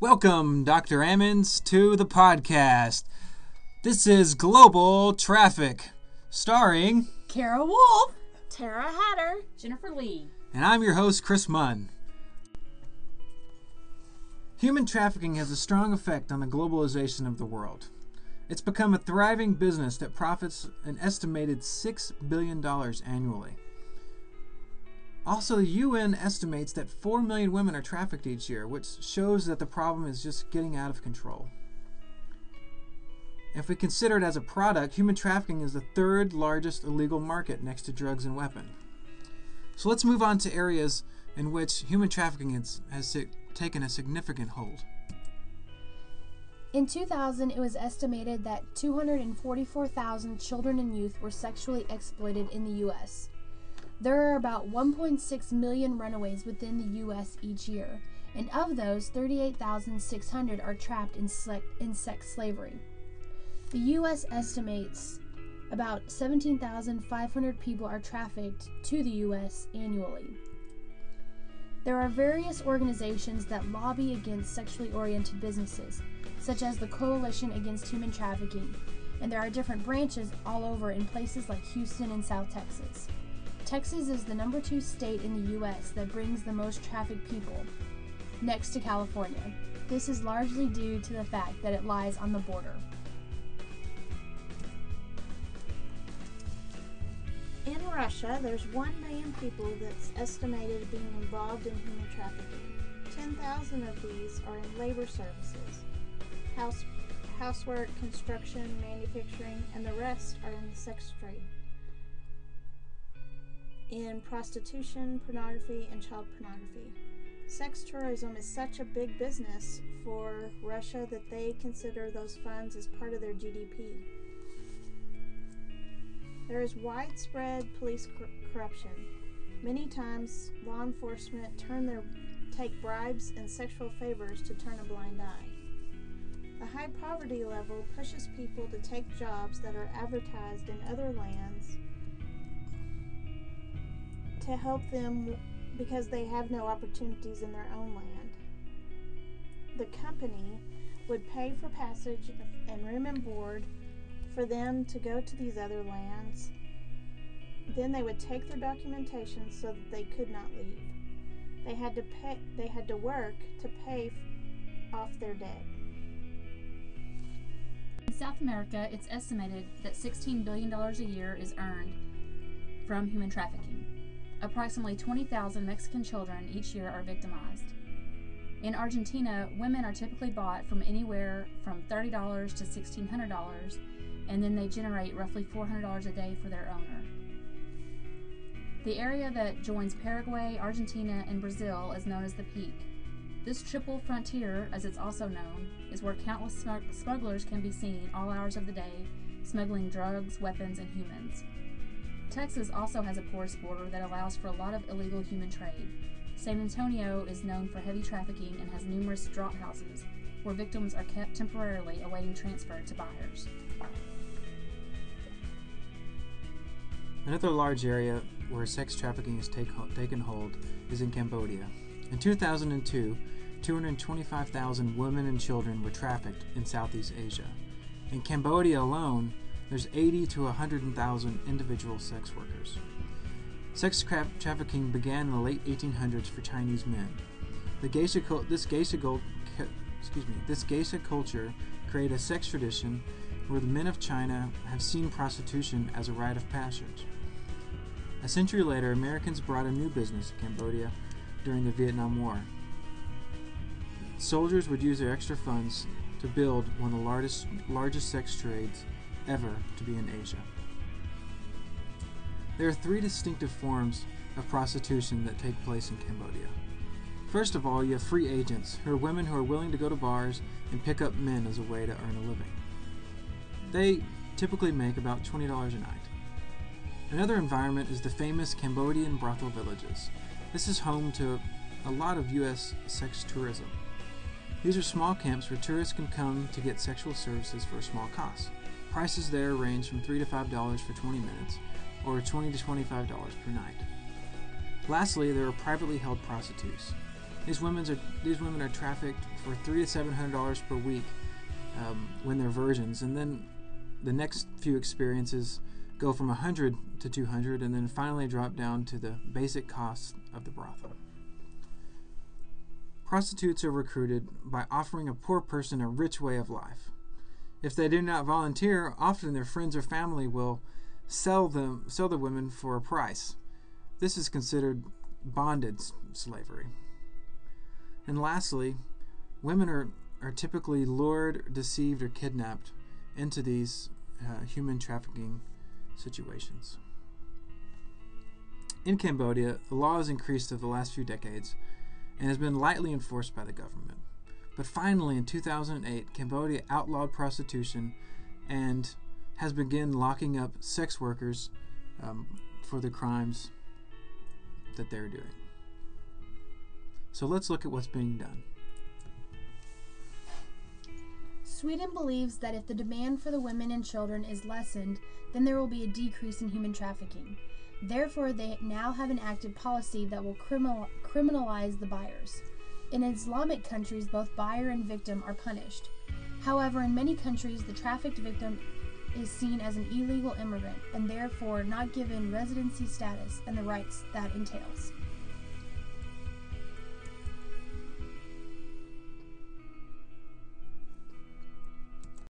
Welcome, Dr. Ammons, to the podcast. This is Global Traffic, starring Kara Wolfe, Terah Hatter, Jennifer Lee, and I'm your host, Chris Munn. Human trafficking has a strong effect on the globalization of the world. It's become a thriving business that profits an estimated $6 billion annually. Also, the UN estimates that 4 million women are trafficked each year, which shows that the problem is just getting out of control. If we consider it as a product, human trafficking is the third largest illegal market next to drugs and weapons. So let's move on to areas in which human trafficking has taken a significant hold. In 2000, it was estimated that 244,000 children and youth were sexually exploited in the U.S. There are about 1.6 million runaways within the U.S. each year, and of those, 38,600 are trapped in sex slavery. The U.S. estimates about 17,500 people are trafficked to the U.S. annually. There are various organizations that lobby against sexually oriented businesses, such as the Coalition Against Human Trafficking, and there are different branches all over in places like Houston and South Texas. Texas is the number 2 state in the U.S. that brings the most trafficked people, next to California. This is largely due to the fact that it lies on the border. In Russia, there's 1 million people that's estimated being involved in human trafficking. 10,000 of these are in labor services, housework, construction, manufacturing, and the rest are in the sex trade, in prostitution, pornography, and child pornography. Sex tourism is such a big business for Russia that they consider those funds as part of their GDP. There is widespread police corruption. Many times, law enforcement take bribes and sexual favors to turn a blind eye. The high poverty level pushes people to take jobs that are advertised in other lands to help them because they have no opportunities in their own land. The company would pay for passage and room and board for them to go to these other lands. Then they would take their documentation so that they could not leave. They had to work to pay off their debt. In South America, it's estimated that $16 billion a year is earned from human trafficking. Approximately 20,000 Mexican children each year are victimized. In Argentina, women are typically bought from anywhere from $30 to $1,600, and then they generate roughly $400 a day for their owner. The area that joins Paraguay, Argentina, and Brazil is known as the Peak. This triple frontier, as it's also known, is where countless smugglers can be seen all hours of the day, smuggling drugs, weapons, and humans. Texas also has a porous border that allows for a lot of illegal human trade. San Antonio is known for heavy trafficking and has numerous drop houses where victims are kept temporarily awaiting transfer to buyers. Another large area where sex trafficking has taken hold is in Cambodia. In 2002, 225,000 women and children were trafficked in Southeast Asia. In Cambodia alone, there's 80 to 100,000 individual sex workers. Sex trafficking began in the late 1800s for Chinese men. This geisha culture created a sex tradition where the men of China have seen prostitution as a rite of passage. A century later, Americans brought a new business to Cambodia during the Vietnam War. Soldiers would use their extra funds to build one of the largest sex trades ever to be in Asia. There are 3 distinctive forms of prostitution that take place in Cambodia. First of all, you have free agents, who are women who are willing to go to bars and pick up men as a way to earn a living. They typically make about $20 a night. Another environment is the famous Cambodian brothel villages. This is home to a lot of U.S. sex tourism. These are small camps where tourists can come to get sexual services for a small cost. Prices there range from $3 to $5 for 20 minutes, or $20 to $25 per night. Lastly, there are privately held prostitutes. These women are trafficked for $300 to $700 per week when they're virgins, and then the next few experiences go from $100 to $200, and then finally drop down to the basic cost of the brothel. Prostitutes are recruited by offering a poor person a rich way of life. If they do not volunteer, often their friends or family will sell the women for a price. This is considered bonded slavery. And lastly, women are typically lured, deceived, or kidnapped into these human trafficking situations. In Cambodia, the law has increased over the last few decades and has been lightly enforced by the government. But finally, in 2008, Cambodia outlawed prostitution and has begun locking up sex workers for the crimes that they're doing. So let's look at what's being done. Sweden believes that if the demand for the women and children is lessened, then there will be a decrease in human trafficking. Therefore, they now have an active policy that will criminalize the buyers. In Islamic countries, both buyer and victim are punished. However, in many countries, the trafficked victim is seen as an illegal immigrant and therefore not given residency status and the rights that entails.